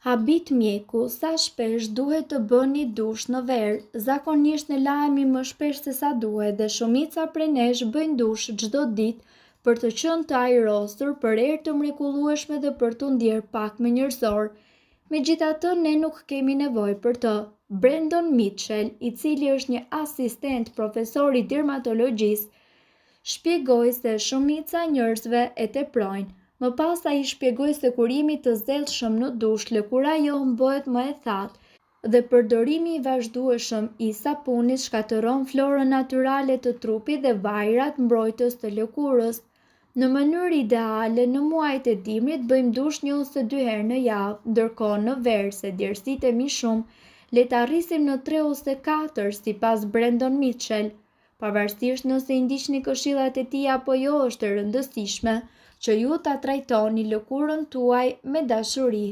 Habit mjeku, sa shpesh duhet të bëni dush në verë? Zakonisht ne lahemi më shpesh se sa duhet dhe shumica prej nesh bëjnë dush çdo ditë për të qenë të ajrosur, për erë të mrekullueshme dhe për t'u ndjerë pak më njerëzor. Megjithatë, ne nuk kemi nevojë për të. Brandon Mitchell, i cili është një asistent profesor i dermatologjisë, shpjegoi se shumica njerëzve e teprojnë. Më pas ai shpjegoi se kurimi të zellshëm në dush lëkura jonë bëhet më e thatë dhe përdorimi i vazhdueshëm i sapunit shkatëron florën natyrale të trupit dhe vajrat mbrojtës të lëkurës. Në mënyrë ideale, në muajt e dimrit bëjmë dush 1 ose 2 herë në javë, ndërkohë në verë se djersitemi shumë, le ta rrisim në 3 ose 4 sipas Brandon Mitchell. Pavarësisht nëse i ndiqni këshillat e tij apo jo, është e rëndësishme që ju ta trajtoni lëkurën tuaj me dashuri.